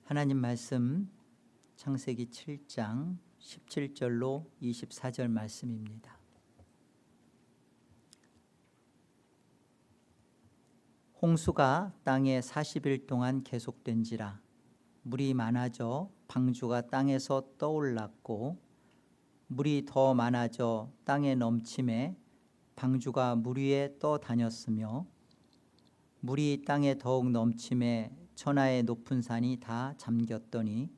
하나님 말씀 창세기 7장 17절로 24절 말씀입니다. 홍수가 땅에 40일 동안 계속된지라 물이 많아져 방주가 땅에서 떠올랐고 물이 더 많아져 땅에 넘침에 방주가 물 위에 떠다녔으며 물이 땅에 더욱 넘침에 천하의 높은 산이 다 잠겼더니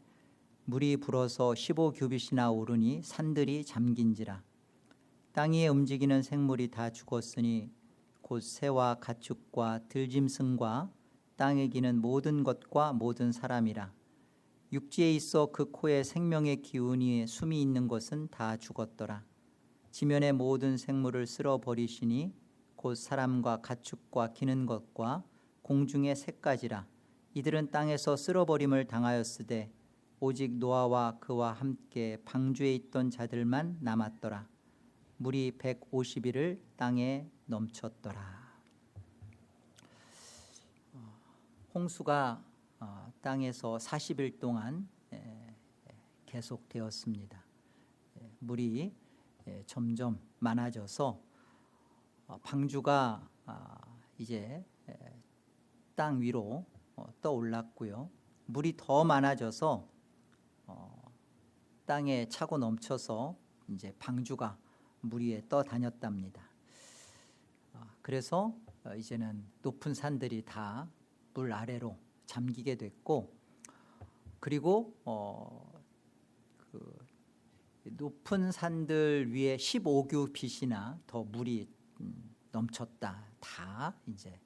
물이 불어서 15규빗이나 오르니 산들이 잠긴지라. 땅 위에 움직이는 생물이 다 죽었으니 곧 새와 가축과 들짐승과 땅에 기는 모든 것과 모든 사람이라. 육지에 있어 그 코에 생명의 기운이 숨이 있는 것은 다 죽었더라. 지면의 모든 생물을 쓸어버리시니 곧 사람과 가축과 기는 것과 공중의 새까지라. 이들은 땅에서 쓸어버림을 당하였으되 오직 노아와 그와 함께 방주에 있던 자들만 남았더라. 물이 150일을 땅에 넘쳤더라. 홍수가 땅에서 40일 동안 계속되었습니다. 물이 점점 많아져서 방주가 이제 땅 위로 떠올랐고요. 물이 더 많아져서 땅에 차고 넘쳐서 이제 방주가 물 위에 떠다녔답니다. 그래서 이제는 높은 산들이 다 물 아래로 잠기게 됐고, 그리고 그 높은 산들 위에 15규빗이나 더 물이 넘쳤다. 다 이제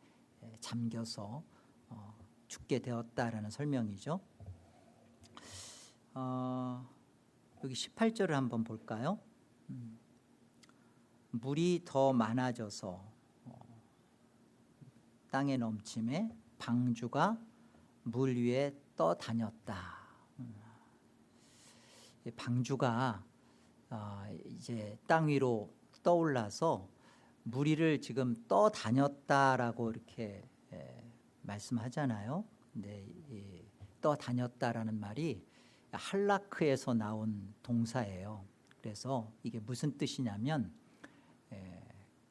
잠겨서 죽게 되었다라는 설명이죠. 여기 18절을 한번 볼까요? 물이 더 많아져서 땅에 넘침에 방주가 물 위에 떠다녔다. 방주가 이제 땅 위로 떠올라서 물 위를 지금 떠다녔다라고 이렇게 말씀하잖아요. 근데 떠다녔다라는 말이 할라크에서 나온 동사예요. 그래서 이게 무슨 뜻이냐면,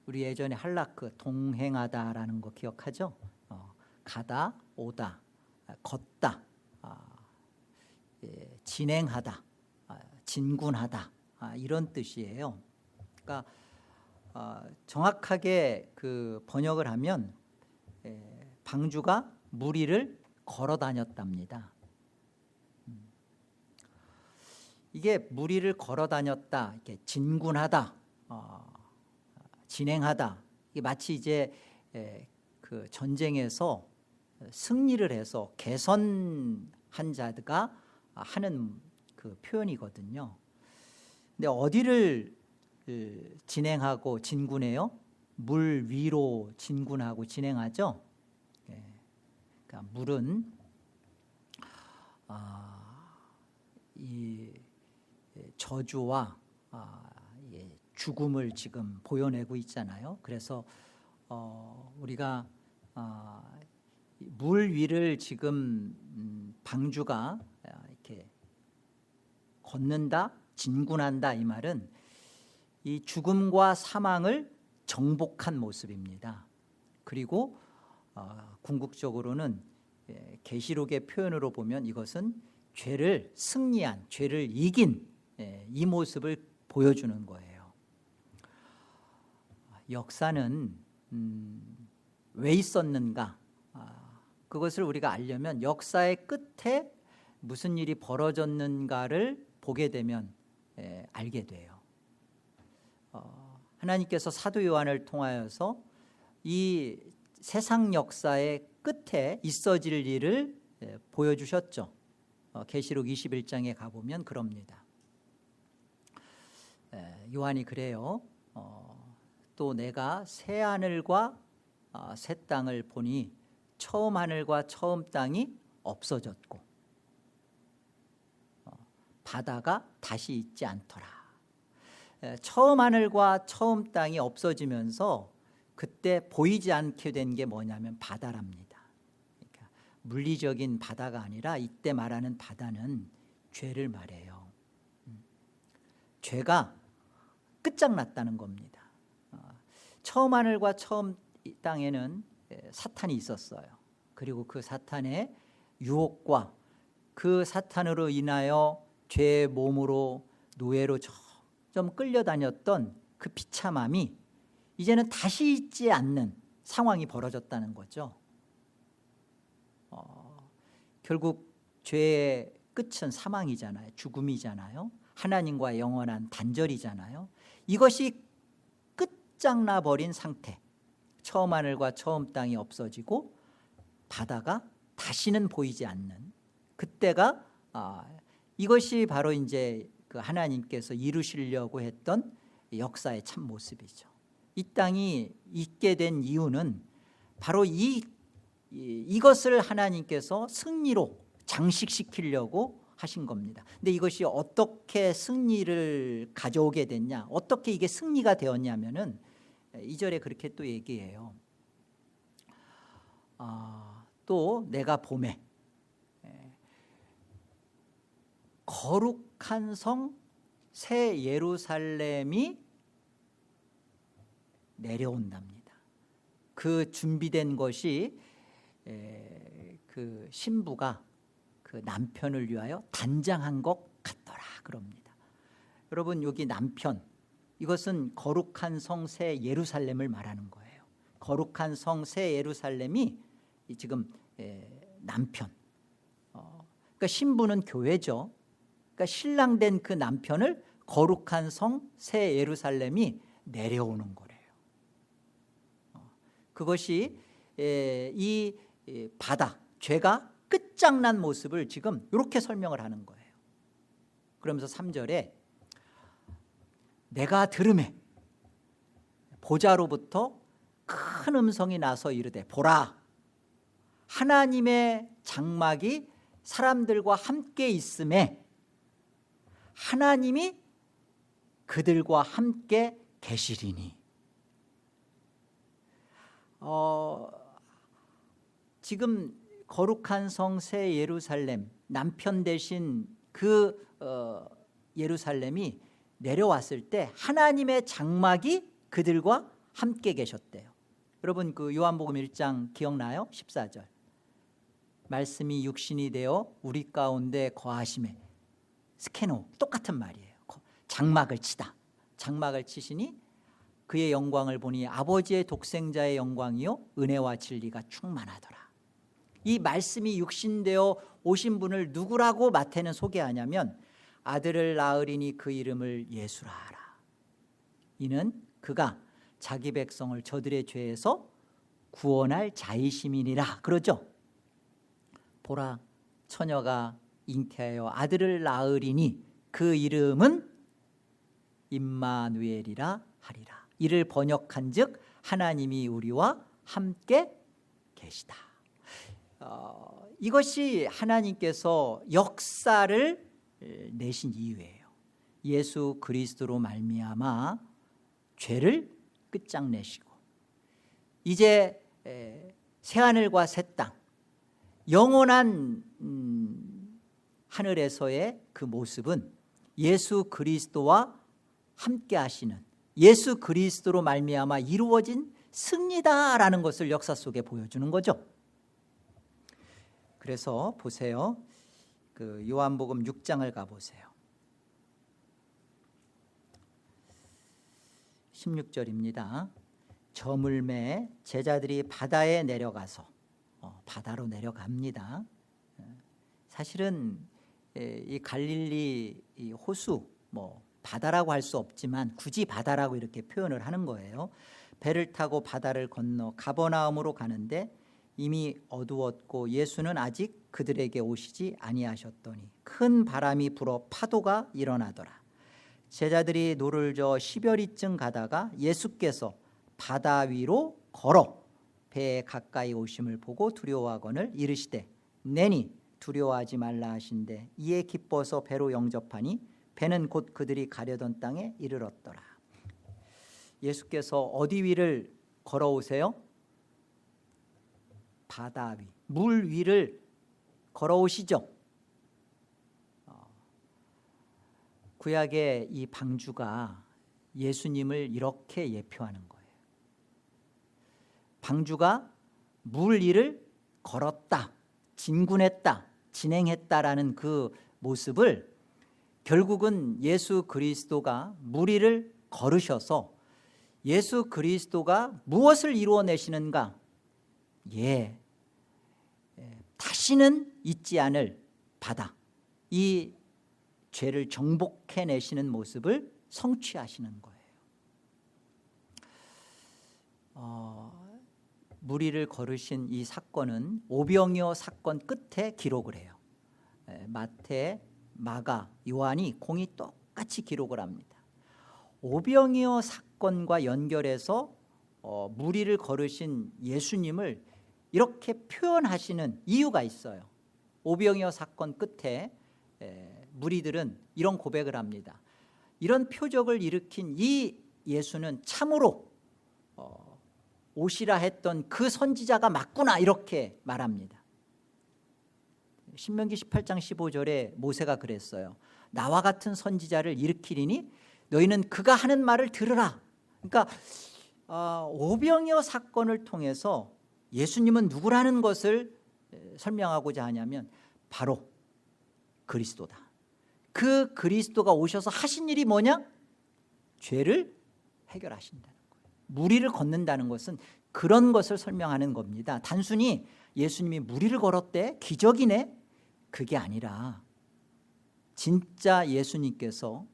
우리 예전에 할라크 동행하다라는 거 기억하죠? 가다, 오다, 걷다, 진행하다, 진군하다, 이런 뜻이에요. 그러니까 정확하게 그 번역을 하면 방주가 물 위를 걸어 다녔답니다. 이게 물 위를 걸어 다녔다, 이렇게 진군하다, 진행하다, 이게 마치 이제 그 전쟁에서 승리를 해서 개선한 자가 하는 그 표현이거든요. 근데 어디를 진행하고 진군해요? 물 위로 진군하고 진행하죠. 그러니까 물은 이 저주와 죽음을 지금 보여내고 있잖아요. 그래서 우리가 물 위를 지금 방주가 이렇게 걷는다, 진군한다, 이 말은 이 죽음과 사망을 정복한 모습입니다. 그리고 궁극적으로는 계시록의 표현으로 보면 이것은 죄를 승리한, 죄를 이긴 이 모습을 보여주는 거예요. 역사는 왜 있었는가? 그것을 우리가 알려면 역사의 끝에 무슨 일이 벌어졌는가를 보게 되면 알게 돼요. 하나님께서 사도 요한을 통하여서 이 세상 역사의 끝에 있어질 일을 보여주셨죠. 계시록 21장에 가보면 그럽니다. 요한이 그래요. 또 내가 새 하늘과 새 땅을 보니 처음 하늘과 처음 땅이 없어졌고 바다가 다시 있지 않더라. 처음 하늘과 처음 땅이 없어지면서 그때 보이지 않게 된 게 뭐냐면 바다랍니다. 그러니까 물리적인 바다가 아니라 이때 말하는 바다는 죄를 말해요. 죄가 끝장났다는 겁니다. 처음 하늘과 처음 땅에는 사탄이 있었어요. 그리고 그 사탄의 유혹과 그 사탄으로 인하여 죄의 몸으로 노예로 점점 끌려다녔던 그 비참함이 이제는 다시 있지 않는 상황이 벌어졌다는 거죠. 결국 죄의 끝은 사망이잖아요. 죽음이잖아요. 하나님과 영원한 단절이잖아요. 이것이 끝장나 버린 상태. 처음 하늘과 처음 땅이 없어지고 바다가 다시는 보이지 않는 그때가 이것이 바로 이제 그 하나님께서 이루시려고 했던 역사의 참 모습이죠. 이 땅이 있게 된 이유는 바로 이것을 하나님께서 승리로 장식시키려고 하신 겁니다. 근데 이것이 어떻게 승리를 가져오게 됐냐, 어떻게 이게 승리가 되었냐면은 2절에 그렇게 또 얘기해요. 또 내가 봄에 거룩한 성 새 예루살렘이 내려온답니다. 그 준비된 것이 그 신부가 그 남편을 위하여 단장한 것 같더라 그럽니다. 여러분, 여기 남편, 이것은 거룩한 성 새 예루살렘을 말하는 거예요. 거룩한 성 새 예루살렘이 지금 남편, 그러니까 신부는 교회죠. 그러니까 신랑된 그 남편을 거룩한 성 새 예루살렘이 내려오는 거래요. 그것이 이 바다, 죄가 끝장난 모습을 지금 이렇게 설명을 하는 거예요. 그러면서 3절에 내가 들으매 보좌로부터 큰 음성이 나서 이르되 보라, 하나님의 장막이 사람들과 함께 있음에 하나님이 그들과 함께 계시리니. 지금 거룩한 성 새 예루살렘, 남편 대신 그 예루살렘이 내려왔을 때 하나님의 장막이 그들과 함께 계셨대요. 여러분, 그 요한복음 1장 기억나요? 14절 말씀이 육신이 되어 우리 가운데 거하심에, 스케노, 똑같은 말이에요. 장막을 치다. 장막을 치시니 그의 영광을 보니 아버지의 독생자의 영광이요 은혜와 진리가 충만하더라. 이 말씀이 육신되어 오신 분을 누구라고 마태는 소개하냐면 아들을 낳으리니 그 이름을 예수라 하라. 이는 그가 자기 백성을 저들의 죄에서 구원할 자이심이니라 그러죠. 보라, 처녀가 잉태하여 아들을 낳으리니 그 이름은 임마누엘이라 하리라. 이를 번역한즉 하나님이 우리와 함께 계시다. 이것이 하나님께서 역사를 내신 이유예요. 예수 그리스도로 말미암아 죄를 끝장내시고 이제 새하늘과 새 땅, 영원한 하늘에서의 그 모습은 예수 그리스도와 함께 하시는, 예수 그리스도로 말미암아 이루어진 승리다라는 것을 역사 속에 보여주는 거죠. 그래서 보세요. 그 요한복음 6장을 가보세요. 16절입니다. 저물매 제자들이 바다에 내려가서 바다로 내려갑니다. 사실은 이 갈릴리 이 호수, 바다라고 할 수 없지만 굳이 바다라고 이렇게 표현을 하는 거예요. 배를 타고 바다를 건너 가버나움으로 가는데 이미 어두웠고 예수는 아직 그들에게 오시지 아니하셨더니 큰 바람이 불어 파도가 일어나더라. 제자들이 노를 저어 10여리쯤 가다가 예수께서 바다 위로 걸어 배에 가까이 오심을 보고 두려워하거늘 이르시되 내니 두려워하지 말라 하신대 이에 기뻐서 배로 영접하니 배는 곧 그들이 가려던 땅에 이르렀더라. 예수께서 어디 위를 걸어오세요? 바다 위, 물 위를 걸어오시죠. 구약의 이 방주가 예수님을 이렇게 예표하는 거예요. 방주가 물 위를 걸었다, 진군했다, 진행했다라는 그 모습을 결국은 예수 그리스도가 물 위를 걸으셔서 예수 그리스도가 무엇을 이루어내시는가? 다시는 잊지 않을 바다, 이 죄를 정복해내시는 모습을 성취하시는 거예요. 물 위를 걸으신 이 사건은 오병이어 사건 끝에 기록을 해요. 마태, 마가, 요한이 공이 똑같이 기록을 합니다. 오병이어 사건과 연결해서 물 위를 걸으신 예수님을 이렇게 표현하시는 이유가 있어요. 오병이어 사건 끝에 무리들은 이런 고백을 합니다. 이런 표적을 일으킨 이 예수는 참으로 오시라 했던 그 선지자가 맞구나, 이렇게 말합니다. 신명기 18장 15절에 모세가 그랬어요. 나와 같은 선지자를 일으키리니 너희는 그가 하는 말을 들으라. 그러니까 오병이어 사건을 통해서 예수님은 누구라는 것을 설명하고자 하냐면 바로 그리스도다. 그 그리스도가 오셔서 하신 일이 뭐냐? 죄를 해결하신다는 거예요. 물 위를 걷는다는 것은 그런 것을 설명하는 겁니다. 단순히 예수님이 물 위를 걸었대, 기적이네, 그게 아니라 진짜 예수님께서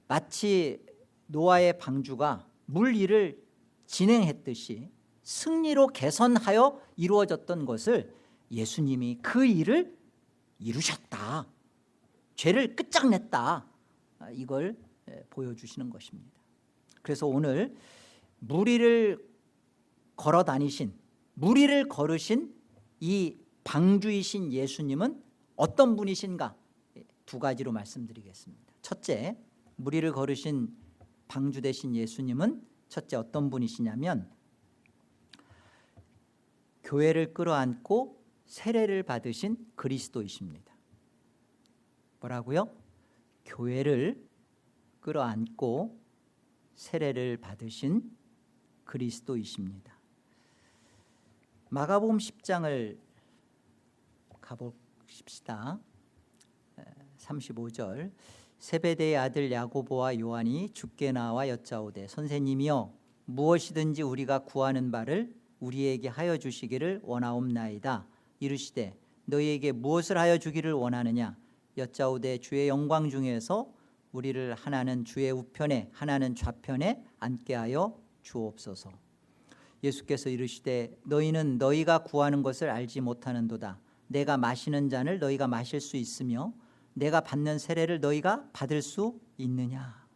마치 노아의 방주가 물 위를 진행했듯이 승리로 개선하여 이루어졌던 것을 예수님이 그 일을 이루셨다, 죄를 끝장냈다, 이걸 보여주시는 것입니다. 그래서 오늘 물 위를 걸어 다니신, 물 위를 걸으신 이 방주이신 예수님은 어떤 분이신가? 두 가지로 말씀드리겠습니다. 첫째, 물 위를 걸으신 방주 되신 예수님은 첫째 어떤 분이시냐면 교회를 끌어안고 세례를 받으신 그리스도이십니다. 뭐라고요? 교회를 끌어안고 세례를 받으신 그리스도이십니다. 마가복음 10장을 가보십시다. 35절, 세베대의 아들 야고보와 요한이 주께 나와 여짜오되 선생님이여 무엇이든지 우리가 구하는 바를 우리에게 하여 주시기를 원하옵나이다. 이르시되 너희에게 무엇을 하여 주기를 원하느냐? 여짜오되 주의 영광 중에서 우리를 하나는 주의 우편에 하나는 좌편에 앉게 하여 주옵소서. 예수께서 이르시되 너희는 너희가 구하는 것을 알지 못하는도다. 내가 마시는 잔을 너희가 마실 수 있으며 내가 받는 세례를 너희가 받을 수 있느냐?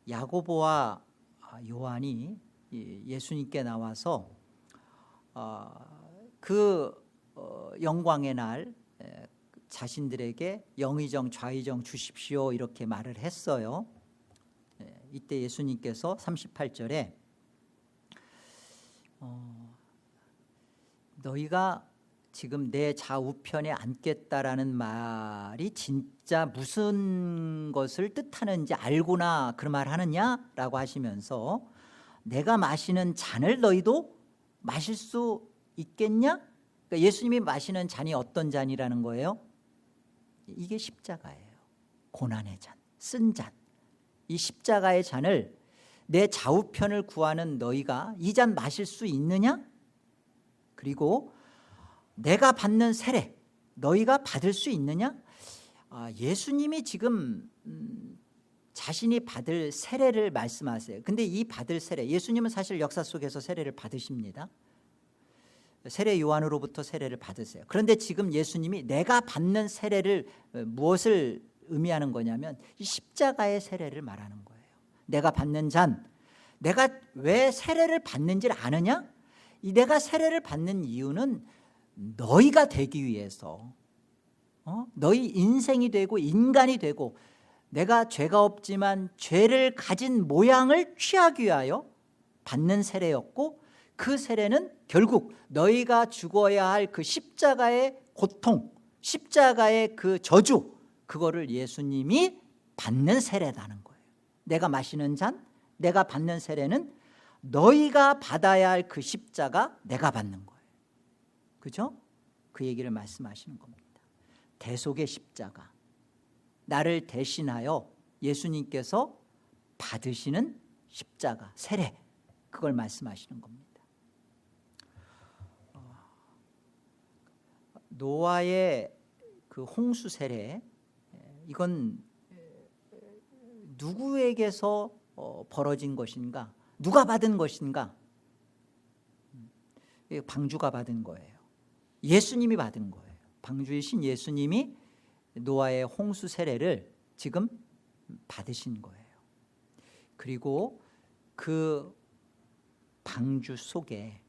야고보와 요한이 예수님께 나와서 그 영광의 날 자신들에게 영의정 좌의정 주십시오, 이렇게 말을 했어요. 이때 예수님께서 38절에 너희가 지금 내 좌우편에 앉겠다라는 말이 진짜 무슨 것을 뜻하는지 알고나 그 말 하느냐라고 하시면서 내가 마시는 잔을 너희도 마실 수 있겠냐? 그러니까 예수님이 마시는 잔이 어떤 잔이라는 거예요? 이게 십자가예요. 고난의 잔, 쓴 잔. 이 십자가의 잔을 내 좌우편을 구하는 너희가 이 잔 마실 수 있느냐? 그리고 내가 받는 세례 너희가 받을 수 있느냐? 예수님이 지금 자신이 받을 세례를 말씀하세요. 근데 이 받을 세례, 예수님은 사실 역사 속에서 세례를 받으십니다. 세례 요한으로부터 세례를 받으세요. 그런데 지금 예수님이 내가 받는 세례를 무엇을 의미하는 거냐면 이 십자가의 세례를 말하는 거예요. 내가 받는 잔, 내가 왜 세례를 받는지를 아느냐? 이 내가 세례를 받는 이유는 너희가 되기 위해서, 너희 인생이 되고 인간이 되고 내가 죄가 없지만 죄를 가진 모양을 취하기 위하여 받는 세례였고, 그 세례는 결국 너희가 죽어야 할 그 십자가의 고통, 십자가의 그 저주, 그거를 예수님이 받는 세례라는 거예요. 내가 마시는 잔, 내가 받는 세례는 너희가 받아야 할 그 십자가 내가 받는 거예요. 그죠? 그 얘기를 말씀하시는 겁니다. 대속의 십자가, 나를 대신하여 예수님께서 받으시는 십자가, 세례, 그걸 말씀하시는 겁니다. 노아의 그 홍수 세례, 이건 누구에게서 벌어진 것인가? 누가 받은 것인가? 방주가 받은 거예요. 예수님이 받은 거예요. 방주이신 예수님이 노아의 홍수 세례를 지금 받으신 거예요. 그리고 그 방주 속에,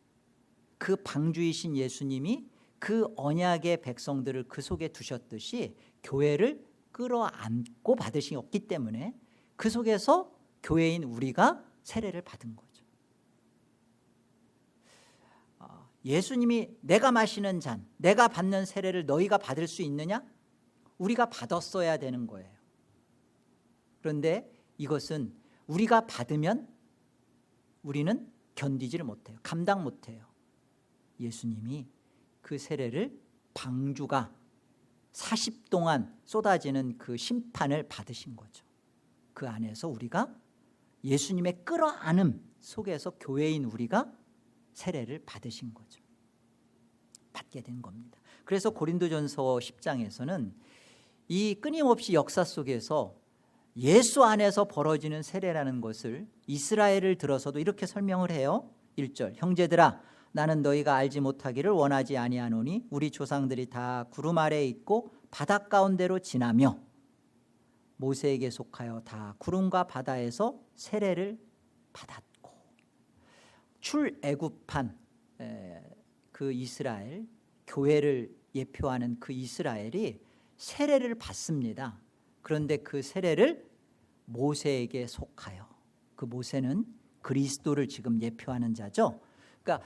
그 방주이신 예수님이 그 언약의 백성들을 그 속에 두셨듯이 교회를 끌어안고 받으셨기 때문에 그 속에서 교회인 우리가 세례를 받은 거죠. 예수님이 내가 마시는 잔, 내가 받는 세례를 너희가 받을 수 있느냐? 우리가 받았어야 되는 거예요. 그런데 이것은 우리가 받으면 우리는 견디지를 못해요. 감당 못해요. 예수님이 그 세례를 방주가 40 동안 쏟아지는 그 심판을 받으신 거죠. 그 안에서 우리가 예수님의 끌어안음 속에서 교회인 우리가 세례를 받으신 거죠. 받게 된 겁니다. 그래서 고린도전서 10장에서는 이 끊임없이 역사 속에서 예수 안에서 벌어지는 세례라는 것을 이스라엘을 들어서도 이렇게 설명을 해요. 1절, 형제들아 나는 너희가 알지 못하기를 원하지 아니하노니 우리 조상들이 다 구름 아래에 있고 바다 가운데로 지나며 모세에게 속하여 다 구름과 바다에서 세례를 받았고, 출애굽한 그 이스라엘, 교회를 예표하는 그 이스라엘이 세례를 받습니다. 그런데 그 세례를 모세에게 속하여, 그 모세는 그리스도를 지금 예표하는 자죠. 그러니까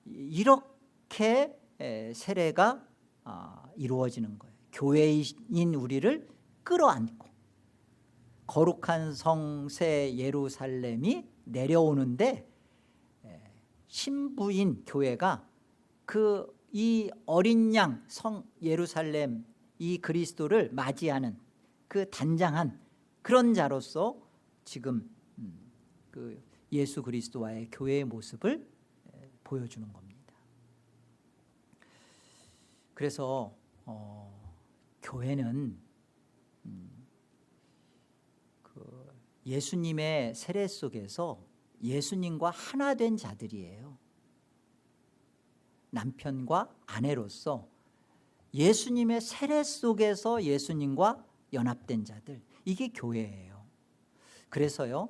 이렇게 세례가 이루어지는 거예요. 교회인 우리를 끌어안고 거룩한 성새 예루살렘이 내려오는데 신부인 교회가 그 이 어린 양 성 예루살렘, 이 그리스도를 맞이하는 그 단장한 그런 자로서 지금 그 예수 그리스도와의 교회의 모습을 보여주는 겁니다. 그래서 교회는 그 예수님의 세례 속에서 예수님과 하나 된 자들이에요. 남편과 아내로서 예수님의 세례 속에서 예수님과 연합된 자들, 이게 교회예요. 그래서요,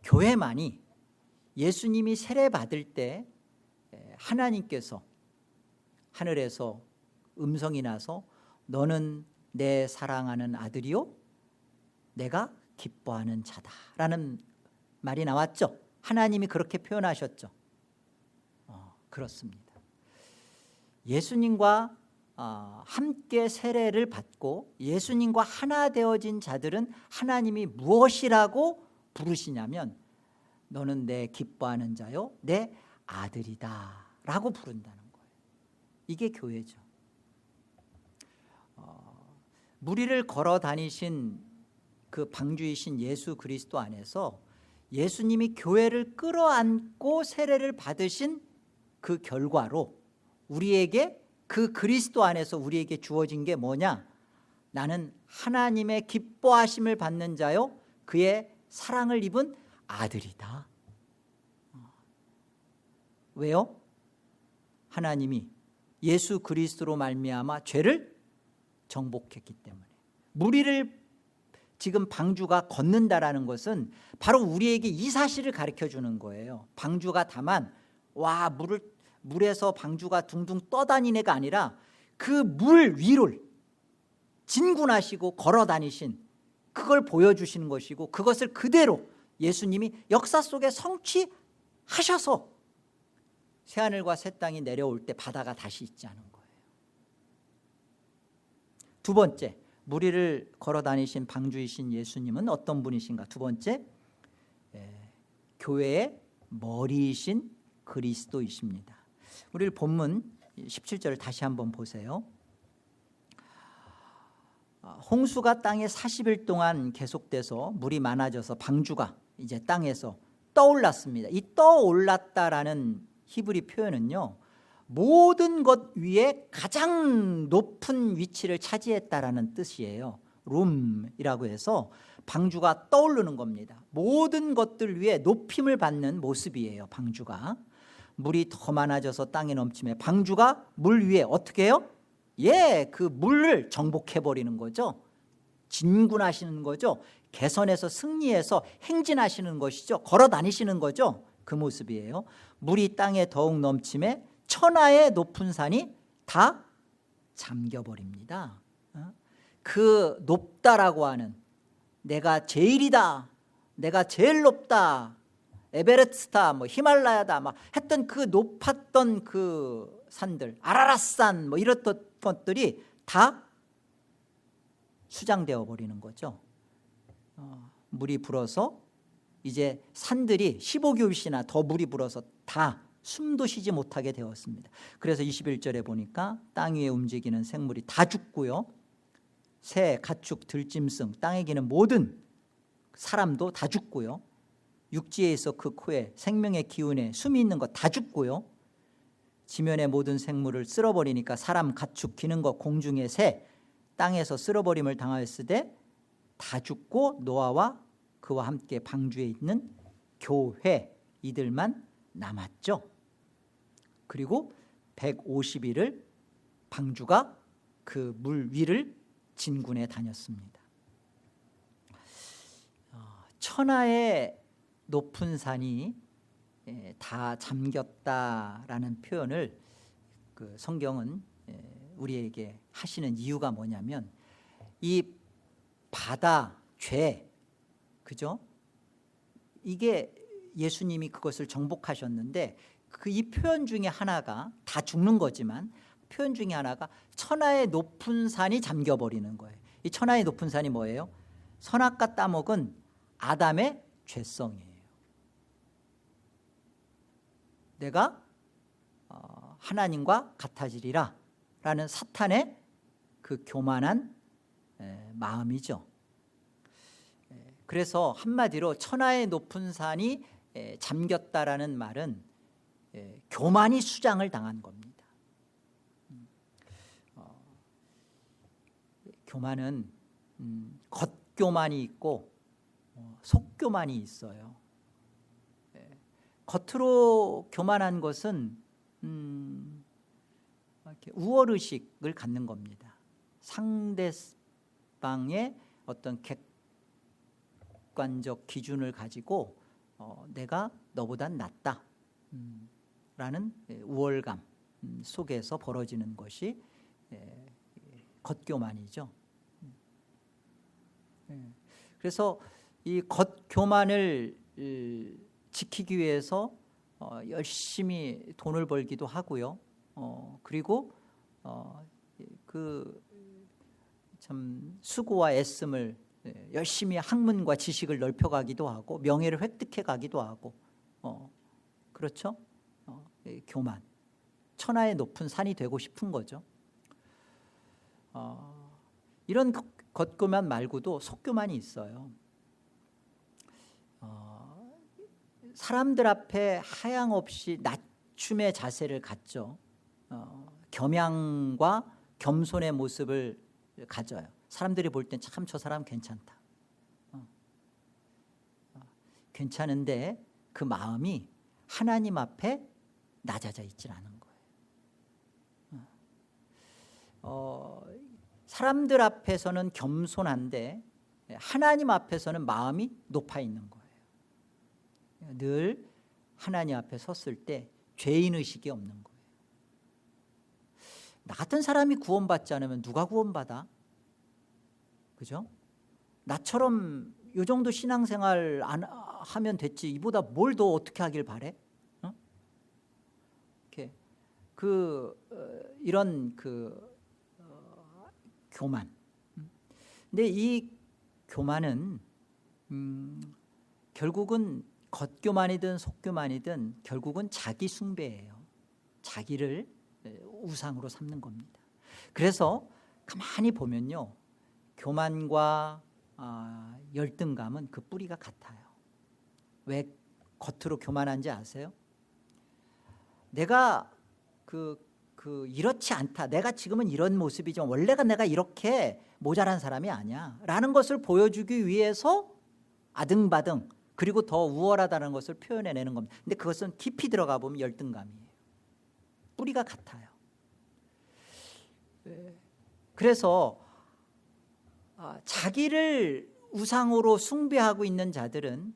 교회만이 예수님이 세례 받을 때 하나님께서 하늘에서 음성이 나서 너는 내 사랑하는 아들이요 내가 기뻐하는 자다라는 말이 나왔죠. 하나님이 그렇게 표현하셨죠. 그렇습니다. 예수님과 함께 세례를 받고 예수님과 하나 되어진 자들은 하나님이 무엇이라고 부르시냐면 너는 내 기뻐하는 자요 내 아들이다 라고 부른다는 거예요. 이게 교회죠. 무리를 걸어 다니신 그 방주이신 예수 그리스도 안에서 예수님이 교회를 끌어안고 세례를 받으신 그 결과로 우리에게 그 그리스도 안에서 우리에게 주어진 게 뭐냐? 나는 하나님의 기뻐하심을 받는 자요 그의 사랑을 입은 아들이다. 왜요? 하나님이 예수 그리스도로 말미암아 죄를 정복했기 때문에. 무리를 지금 방주가 걷는다라는 것은 바로 우리에게 이 사실을 가르쳐주는 거예요. 방주가 다만 와 물에서 방주가 둥둥 떠다니네가 아니라 그 물 위를 진군하시고 걸어다니신 그걸 보여주시는 것이고 그것을 그대로 예수님이 역사 속에 성취하신 하셔서 새하늘과 새 땅이 내려올 때 바다가 다시 있지 않은 거예요. 두 번째, 물 위를 걸어 다니신 방주이신 예수님은 어떤 분이신가? 두 번째, 교회의 머리이신 그리스도이십니다. 우리 본문 17절을 다시 한번 보세요. 홍수가 땅에 40일 동안 계속돼서 물이 많아져서 방주가 이제 땅에서 떠올랐습니다. 이 떠올랐다라는 히브리 표현은요, 모든 것 위에 가장 높은 위치를 차지했다라는 뜻이에요. 룸이라고 해서 방주가 떠오르는 겁니다. 모든 것들 위에 높임을 받는 모습이에요. 방주가 물이 더 많아져서 땅에 넘치며 방주가 물 위에 어떻게 해요? 그 물을 정복해버리는 거죠. 진군하시는 거죠. 개선해서 승리해서 행진하시는 것이죠. 걸어 다니시는 거죠. 그 모습이에요. 물이 땅에 더욱 넘침에 천하의 높은 산이 다 잠겨버립니다. 그 높다라고 하는, 내가 제일이다, 내가 제일 높다, 에베레스트다, 뭐 히말라야다 막 했던 그 높았던 그 산들, 아라랏산 뭐 이랬던 것들이 다 수장되어 버리는 거죠. 물이 불어서 이제 산들이 15교시나 더 물이 불어서 다 숨도 쉬지 못하게 되었습니다. 그래서 21절에 보니까 땅 위에 움직이는 생물이 다 죽고요, 새, 가축, 들짐승, 땅에 기는 모든 사람도 다 죽고요, 육지에 있어 그 코에 생명의 기운에 숨이 있는 것 다 죽고요, 지면의 모든 생물을 쓸어버리니까 사람, 가축, 기는 것, 공중의 새, 땅에서 쓸어버림을 당하였으되 다 죽고 노아와 그와 함께 방주에 있는 교회, 이들만 남았죠. 그리고 150일을 방주가 그 물 위를 진군해 다녔습니다. 천하의 높은 산이 다 잠겼다라는 표현을 그 성경은 우리에게 하시는 이유가 뭐냐면, 이 바다, 죄, 그죠? 이게 예수님이 그것을 정복하셨는데, 그 이 표현 중에 하나가, 다 죽는 거지만 표현 중에 하나가 천하의 높은 산이 잠겨버리는 거예요. 이 천하의 높은 산이 뭐예요? 선악과 따먹은 아담의 죄성이에요. 내가 하나님과 같아지리라 라는 사탄의 그 교만한 마음이죠. 그래서 한마디로 천하의 높은 산이 잠겼다라는 말은 교만이 수장을 당한 겁니다. 교만은 겉교만이 있고 속교만이 있어요. 겉으로 교만한 것은 이렇게 우월의식을 갖는 겁니다. 상대방의 어떤 객관적 기준을 가지고 내가 너보단 낫다 라는 우월감 속에서 벌어지는 것이 겉교만이죠. 그래서 이 겉교만을 지키기 위해서 열심히 돈을 벌기도 하고요. 그리고 그 참 수고와 애씀을 열심히 학문과 지식을 넓혀가기도 하고 명예를 획득해 가기도 하고, 그렇죠? 교만, 천하의 높은 산이 되고 싶은 거죠. 이런 겉교만 말고도 속교만이 있어요. 사람들 앞에 하향없이 낮춤의 자세를 갖죠. 겸양과 겸손의 모습을 가져요. 사람들이 볼 땐 참 저 사람 괜찮다. 괜찮은데 그 마음이 하나님 앞에 낮아져 있질 않은 거예요. 사람들 앞에서는 겸손한데 하나님 앞에서는 마음이 높아 있는 거예요. 늘 하나님 앞에 섰을 때 죄인의식이 없는 거예요. 나 같은 사람이 구원받지 않으면 누가 구원받아? 그죠? 나처럼 이 정도 신앙생활 안 하면 됐지, 이보다 뭘 더 어떻게 하길 바래? 이런 교만. 근데 이 교만은 결국은 겉교만이든 속교만이든 결국은 자기 숭배예요. 자기를 우상으로 삼는 겁니다. 그래서 가만히 보면요, 교만과 열등감은 그 뿌리가 같아요. 왜 겉으로 교만한지 아세요? 내가 이렇지 않다, 내가 지금은 이런 모습이지만 원래가 내가 이렇게 모자란 사람이 아니야 라는 것을 보여주기 위해서 아등바등, 그리고 더 우월하다는 것을 표현해내는 겁니다. 근데 그것은 깊이 들어가 보면 열등감이에요. 뿌리가 같아요. 그래서 자기를 우상으로 숭배하고 있는 자들은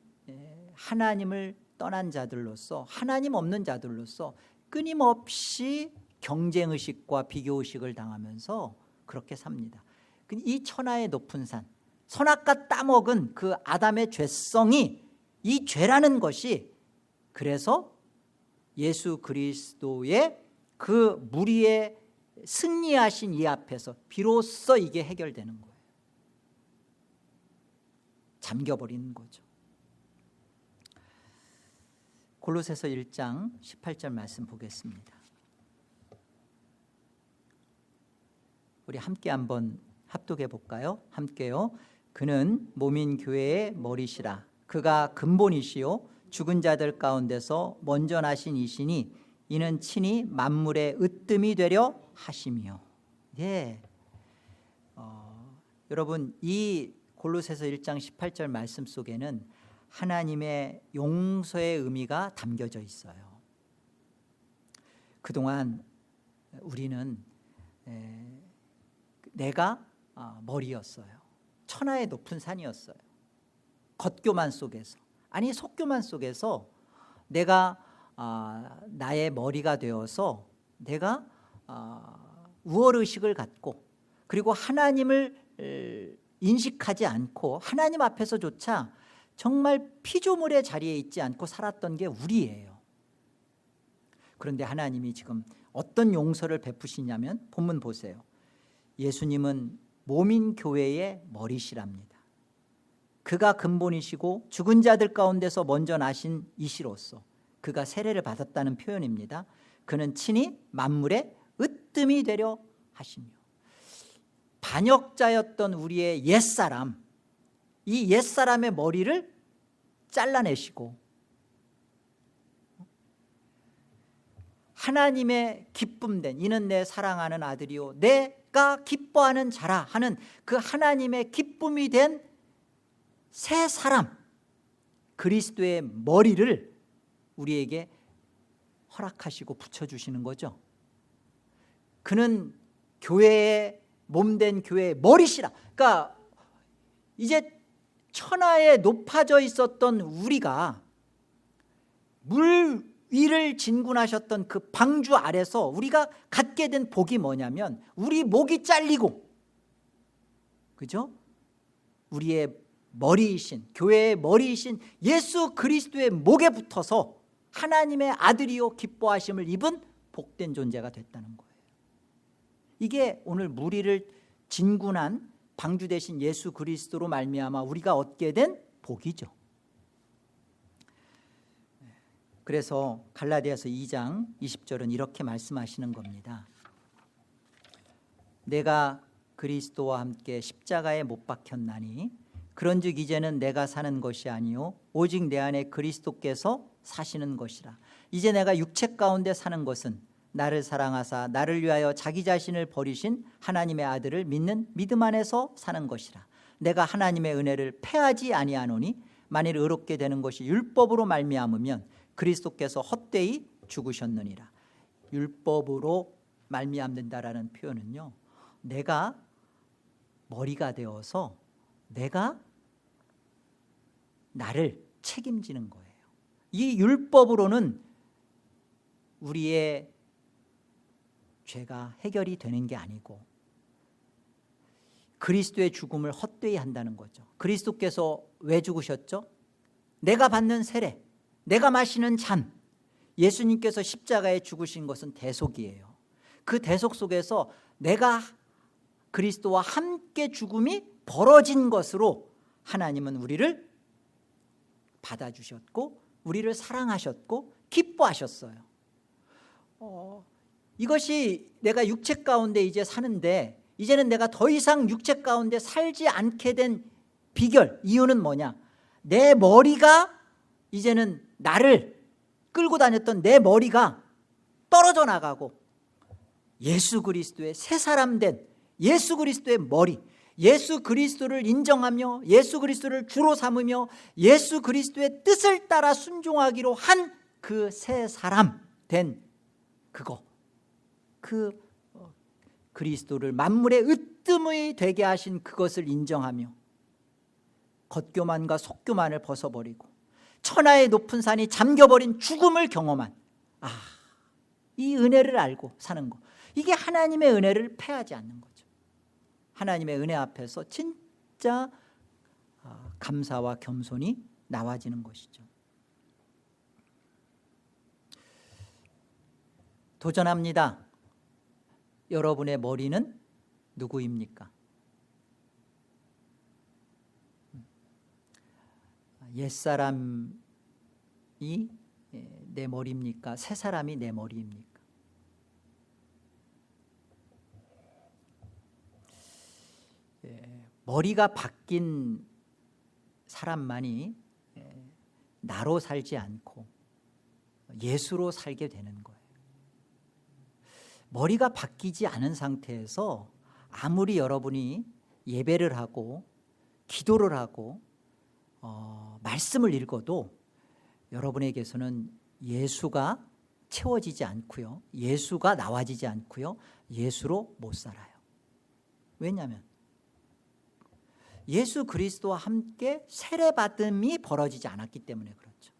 하나님을 떠난 자들로서, 하나님 없는 자들로서 끊임없이 경쟁의식과 비교의식을 당하면서 그렇게 삽니다. 이 천하의 높은 산, 선악과 따먹은 그 아담의 죄성이, 이 죄라는 것이, 그래서 예수 그리스도의 그 무리의 승리하신 이 앞에서 비로소 이게 해결되는 거예요. 잠겨버리는 거죠. 골로새서 1장 18절 말씀 보겠습니다. 우리 함께 한번 합독해 볼까요? 함께요. 그는 몸인 교회의 머리시라. 그가 근본이시요 죽은 자들 가운데서 먼저 나신 이시니 이는 친히 만물의 으뜸이 되려 하심이요. 예. 여러분, 이 골로새서 1장 18절 말씀 속에는 하나님의 용서의 의미가 담겨져 있어요. 그동안 우리는 내가 머리였어요. 천하의 높은 산이었어요. 겉교만 속에서, 아니 속교만 속에서 내가 나의 머리가 되어서 내가 우월의식을 갖고, 그리고 하나님을 인식하지 않고 하나님 앞에서조차 정말 피조물의 자리에 있지 않고 살았던 게 우리예요. 그런데 하나님이 지금 어떤 용서를 베푸시냐면 본문 보세요. 예수님은 몸인 교회의 머리시랍니다. 그가 근본이시고 죽은 자들 가운데서 먼저 나신 이시로서 그가 세례를 받았다는 표현입니다. 그는 친히 만물의 으뜸이 되려 하시며, 반역자였던 우리의 옛사람, 이 옛사람의 머리를 잘라내시고 하나님의 기쁨된, 이는 내 사랑하는 아들이요 내가 기뻐하는 자라 하는 그 하나님의 기쁨이 된 새 사람, 그리스도의 머리를 우리에게 허락하시고 붙여주시는 거죠. 그는 교회의 몸된 교회의 머리시라. 그러니까 이제 천하에 높아져 있었던 우리가 물 위를 진군하셨던 그 방주 아래서 우리가 갖게 된 복이 뭐냐면 우리 목이 잘리고, 그죠? 우리의 머리이신, 교회의 머리이신 예수 그리스도의 목에 붙어서 하나님의 아들이요 기뻐하심을 입은 복된 존재가 됐다는 거예요. 이게 오늘 무리를 진군한 방주 대신 예수 그리스도로 말미암아 우리가 얻게 된 복이죠. 그래서 갈라디아서 2장 20절은 이렇게 말씀하시는 겁니다. 내가 그리스도와 함께 십자가에 못 박혔나니 그런즉 이제는 내가 사는 것이 아니요 오직 내 안에 그리스도께서 사시는 것이라. 이제 내가 육체 가운데 사는 것은 나를 사랑하사 나를 위하여 자기 자신을 버리신 하나님의 아들을 믿는 믿음 안에서 사는 것이라. 내가 하나님의 은혜를 패하지 아니하노니 만일 의롭게 되는 것이 율법으로 말미암으면 그리스도께서 헛되이 죽으셨느니라. 율법으로 말미암는다라는 표현은요, 내가 머리가 되어서 내가 나를 책임지는 거예요. 이 율법으로는 우리의 죄가 해결이 되는 게 아니고 그리스도의 죽음을 헛되이 한다는 거죠. 그리스도께서 왜 죽으셨죠? 내가 받는 세례, 내가 마시는 잔, 예수님께서 십자가에 죽으신 것은 대속이에요. 그 대속 속에서 내가 그리스도와 함께 죽음이 벌어진 것으로 하나님은 우리를 받아주셨고 우리를 사랑하셨고 기뻐하셨어요. 이것이 내가 육체 가운데 이제 사는데 이제는 내가 더 이상 육체 가운데 살지 않게 된 비결, 이유는 뭐냐? 내 머리가 이제는 나를 끌고 다녔던 내 머리가 떨어져 나가고 예수 그리스도의 새 사람 된 예수 그리스도의 머리, 예수 그리스도를 인정하며 예수 그리스도를 주로 삼으며 예수 그리스도의 뜻을 따라 순종하기로 한 그 새 사람 된 그거, 그 그리스도를 만물의 으뜸이 되게 하신 그것을 인정하며 겉교만과 속교만을 벗어버리고 천하의 높은 산이 잠겨버린 죽음을 경험한 이 은혜를 알고 사는 거, 이게 하나님의 은혜를 패하지 않는 거죠. 하나님의 은혜 앞에서 진짜 감사와 겸손이 나와지는 것이죠. 도전합니다. 여러분의 머리는 누구입니까? 옛사람이 내 머리입니까? 새 사람이 내 머리입니까? 머리가 바뀐 사람만이 나로 살지 않고 예수로 살게 되는 거예요. 머리가 바뀌지 않은 상태에서 아무리 여러분이 예배를 하고 기도를 하고 말씀을 읽어도 여러분에게서는 예수가 채워지지 않고요, 예수가 나와지지 않고요, 예수로 못 살아요. 왜냐하면 예수 그리스도와 함께 세례받음이 벌어지지 않았기 때문에 그렇죠.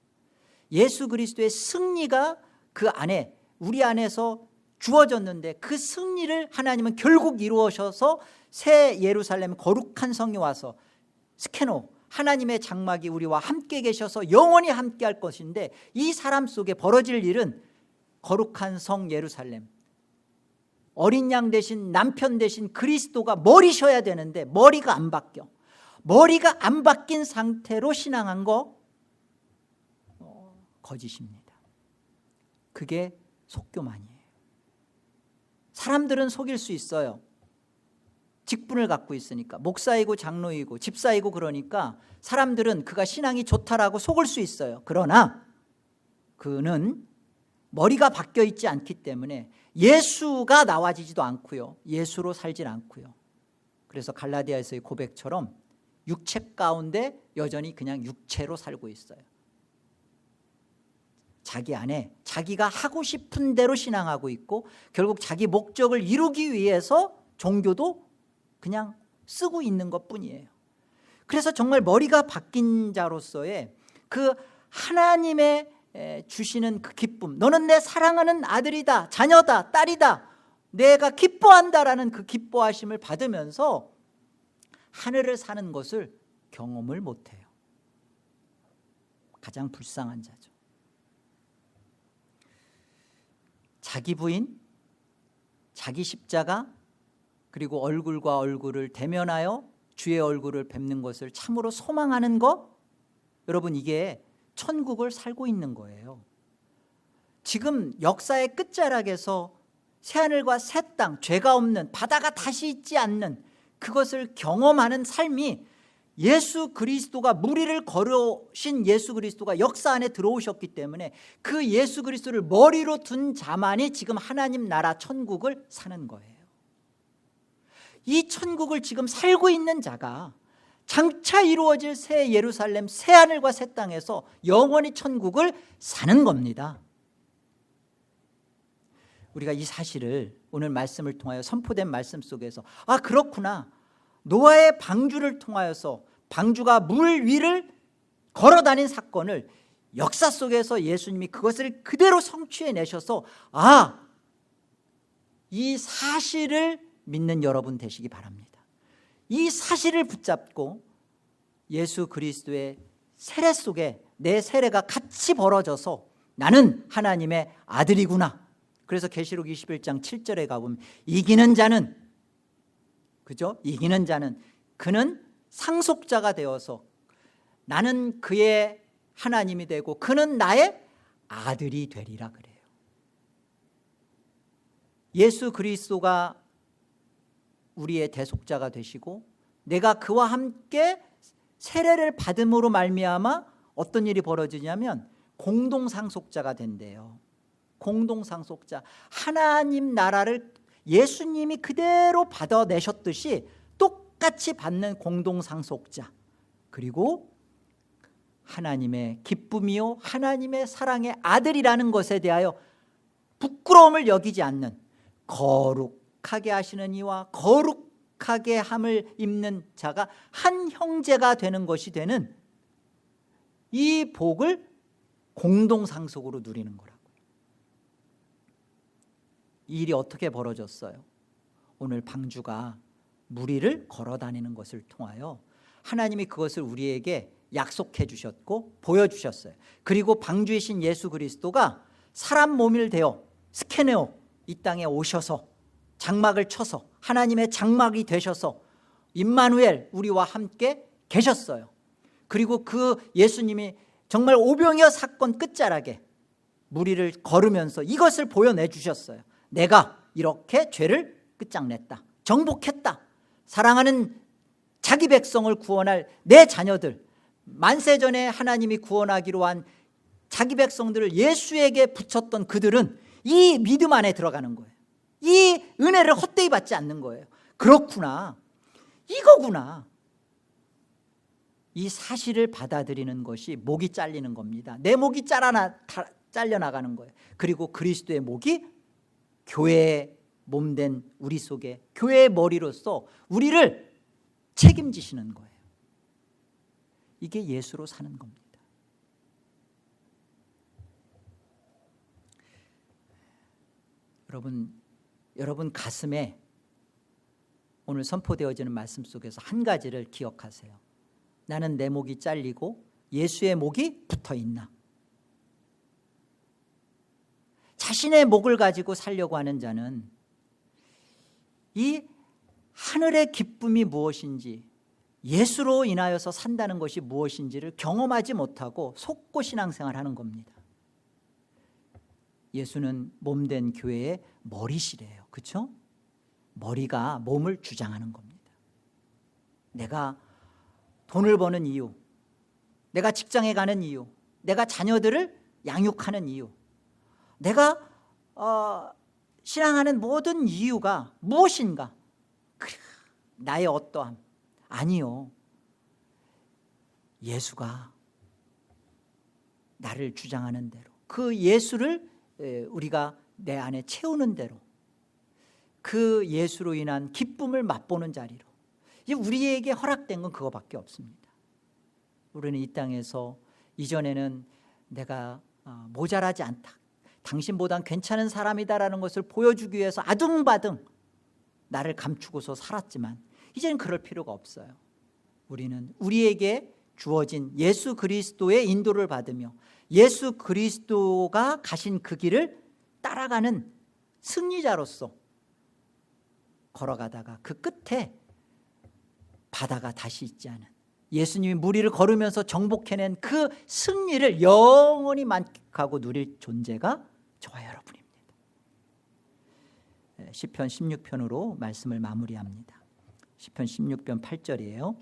예수 그리스도의 승리가 그 안에 우리 안에서 주어졌는데 그 승리를 하나님은 결국 이루어셔서 새 예루살렘 거룩한 성에 와서 스케노 하나님의 장막이 우리와 함께 계셔서 영원히 함께 할 것인데 이 사람 속에 벌어질 일은 거룩한 성 예루살렘, 어린 양 대신 남편 대신 그리스도가 머리셔야 되는데 머리가 안 바뀌어. 머리가 안 바뀐 상태로 신앙한 거 거짓입니다. 그게 속교만이에요. 사람들은 속일 수 있어요. 직분을 갖고 있으니까, 목사이고 장로이고 집사이고 그러니까 사람들은 그가 신앙이 좋다라고 속을 수 있어요. 그러나 그는 머리가 바뀌어 있지 않기 때문에 예수가 나와지지도 않고요, 예수로 살질 않고요. 그래서 갈라디아에서의 고백처럼 육체 가운데 여전히 그냥 육체로 살고 있어요. 자기 안에 자기가 하고 싶은 대로 신앙하고 있고 결국 자기 목적을 이루기 위해서 종교도 그냥 쓰고 있는 것뿐이에요. 그래서 정말 머리가 바뀐 자로서의 그 하나님의 주시는 그 기쁨, 너는 내 사랑하는 아들이다, 자녀다, 딸이다, 내가 기뻐한다라는 그 기뻐하심을 받으면서 하늘을 사는 것을 경험을 못해요. 가장 불쌍한 자죠. 자기 부인, 자기 십자가, 그리고 얼굴과 얼굴을 대면하여 주의 얼굴을 뵙는 것을 참으로 소망하는 것, 여러분 이게 천국을 살고 있는 거예요. 지금 역사의 끝자락에서 새하늘과 새 땅, 죄가 없는 바다가 다시 있지 않는 그것을 경험하는 삶이 예수 그리스도가 무리를 걸으신 예수 그리스도가 역사 안에 들어오셨기 때문에 그 예수 그리스도를 머리로 둔 자만이 지금 하나님 나라 천국을 사는 거예요. 이 천국을 지금 살고 있는 자가 장차 이루어질 새 예루살렘, 새 하늘과 새 땅에서 영원히 천국을 사는 겁니다. 우리가 이 사실을 오늘 말씀을 통하여 선포된 말씀 속에서 그렇구나, 노아의 방주를 통하여서 방주가 물 위를 걸어다닌 사건을 역사 속에서 예수님이 그것을 그대로 성취해내셔서 이 사실을 믿는 여러분 되시기 바랍니다. 이 사실을 붙잡고 예수 그리스도의 세례 속에 내 세례가 같이 벌어져서 나는 하나님의 아들이구나. 그래서 계시록 21장 7절에 가보면 이기는 자는, 그죠? 이기는 자는 그는 상속자가 되어서 나는 그의 하나님이 되고 그는 나의 아들이 되리라 그래요. 예수 그리스도가 우리의 대속자가 되시고 내가 그와 함께 세례를 받음으로 말미암아 어떤 일이 벌어지냐면 공동상속자가 된대요. 공동상속자. 하나님 나라를 예수님이 그대로 받아내셨듯이 똑같이 받는 공동상속자. 그리고 하나님의 기쁨이요 하나님의 사랑의 아들이라는 것에 대하여 부끄러움을 여기지 않는, 거룩하게 하시는 이와 거룩하게 함을 입는 자가 한 형제가 되는 것이 되는 이 복을 공동상속으로 누리는 거라고요. 이 일이 어떻게 벌어졌어요? 오늘 방주가 무리를 걸어다니는 것을 통하여 하나님이 그것을 우리에게 약속해 주셨고 보여주셨어요. 그리고 방주이신 예수 그리스도가 사람 몸을 되어 스케네오 이 땅에 오셔서 장막을 쳐서 하나님의 장막이 되셔서 임마누엘 우리와 함께 계셨어요. 그리고 그 예수님이 정말 오병이어 사건 끝자락에 무리를 걸으면서 이것을 보여내 주셨어요. 내가 이렇게 죄를 끝장냈다, 정복했다, 사랑하는 자기 백성을 구원할 내 자녀들, 만세전에 하나님이 구원하기로 한 자기 백성들을 예수에게 붙였던 그들은 이 믿음 안에 들어가는 거예요. 이 은혜를 헛되이 받지 않는 거예요. 그렇구나, 이거구나. 이 사실을 받아들이는 것이 목이 잘리는 겁니다. 내 목이 잘려나가는 거예요. 그리고 그리스도의 목이 교회의 몸된 우리 속에 교회의 머리로서 우리를 책임지시는 거예요. 이게 예수로 사는 겁니다. 여러분 가슴에 오늘 선포되어지는 말씀 속에서 한 가지를 기억하세요. 나는 내 목이 잘리고 예수의 목이 붙어 있나? 자신의 목을 가지고 살려고 하는 자는 이 하늘의 기쁨이 무엇인지, 예수로 인하여서 산다는 것이 무엇인지를 경험하지 못하고 속고 신앙생활하는 겁니다. 예수는 몸된 교회의 머리시래요. 그렇죠? 머리가 몸을 주장하는 겁니다. 내가 돈을 버는 이유, 내가 직장에 가는 이유, 내가 자녀들을 양육하는 이유, 내가 신앙하는 모든 이유가 무엇인가? 나의 어떠함? 아니요. 예수가 나를 주장하는 대로, 그 예수를 우리가 내 안에 채우는 대로, 그 예수로 인한 기쁨을 맛보는 자리로, 우리에게 허락된 건 그거밖에 없습니다. 우리는 이 땅에서 이전에는 내가 모자라지 않다, 당신보단 괜찮은 사람이다라는 것을 보여주기 위해서 아둥바둥 나를 감추고서 살았지만 이제는 그럴 필요가 없어요. 우리는 우리에게 주어진 예수 그리스도의 인도를 받으며 예수 그리스도가 가신 그 길을 따라가는 승리자로서 걸어가다가 그 끝에 바다가 다시 있지 않은, 예수님이 무리를 걸으면서 정복해낸 그 승리를 영원히 만끽하고 누릴 존재가 저와 여러분입니다. 시편 16편으로 말씀을 마무리합니다. 시편 16편 8절이에요.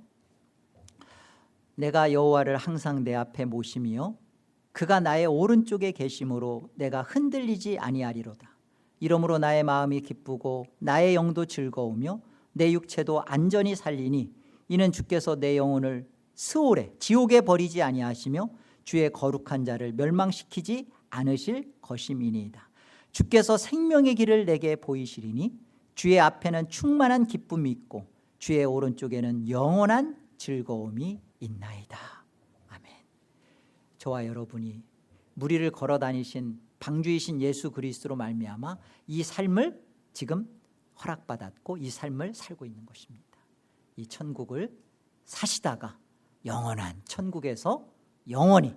내가 여호와를 항상 내 앞에 모심이요 그가 나의 오른쪽에 계심으로 내가 흔들리지 아니하리로다. 이러므로 나의 마음이 기쁘고 나의 영도 즐거우며 내 육체도 안전히 살리니 이는 주께서 내 영혼을 스올에 지옥에 버리지 아니하시며 주의 거룩한 자를 멸망시키지 않으실 것임이니이다. 주께서 생명의 길을 내게 보이시리니 주의 앞에는 충만한 기쁨이 있고 주의 오른쪽에는 영원한 즐거움이 있나이다. 아멘. 저와 여러분이 무리를 걸어 다니신 방주이신 예수 그리스도로 말미암아 이 삶을 지금 허락받았고 이 삶을 살고 있는 것입니다. 이 천국을 사시다가 영원한 천국에서 영원히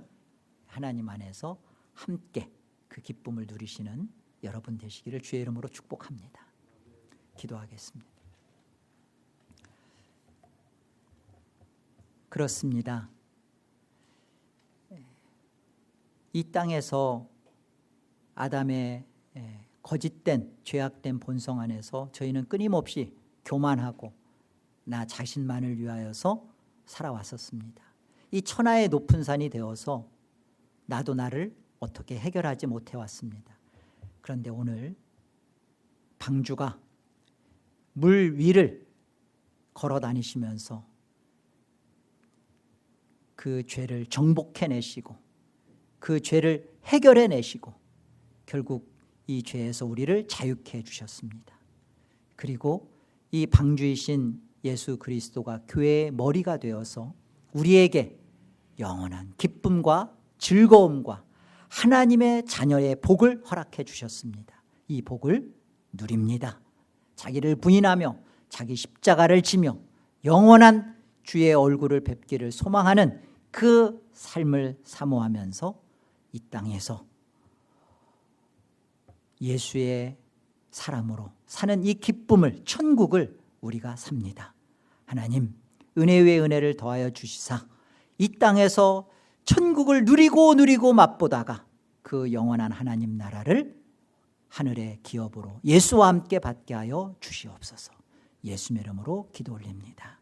하나님 안에서 함께 그 기쁨을 누리시는 여러분 되시기를 주의 이름으로 축복합니다. 기도하겠습니다. 그렇습니다. 이 땅에서 아담의 거짓된 죄악된 본성 안에서 저희는 끊임없이 교만하고 나 자신만을 위하여서 살아왔었습니다. 이 천하의 높은 산이 되어서 나도 나를 어떻게 해결하지 못해왔습니다. 그런데 오늘 방주가 물 위를 걸어 다니시면서 그 죄를 정복해내시고 그 죄를 해결해내시고 결국 이 죄에서 우리를 자유케 해주셨습니다. 그리고 이 방주이신 예수 그리스도가 교회의 머리가 되어서 우리에게 영원한 기쁨과 즐거움과 하나님의 자녀의 복을 허락해 주셨습니다. 이 복을 누립니다. 자기를 부인하며 자기 십자가를 지며 영원한 주의 얼굴을 뵙기를 소망하는 그 삶을 사모하면서 이 땅에서 예수의 사람으로 사는 이 기쁨을, 천국을 우리가 삽니다. 하나님, 은혜 위에 은혜를 더하여 주시사 이 땅에서 천국을 누리고 맛보다가 그 영원한 하나님 나라를 하늘의 기업으로 예수와 함께 받게 하여 주시옵소서. 예수의 이름으로 기도 올립니다.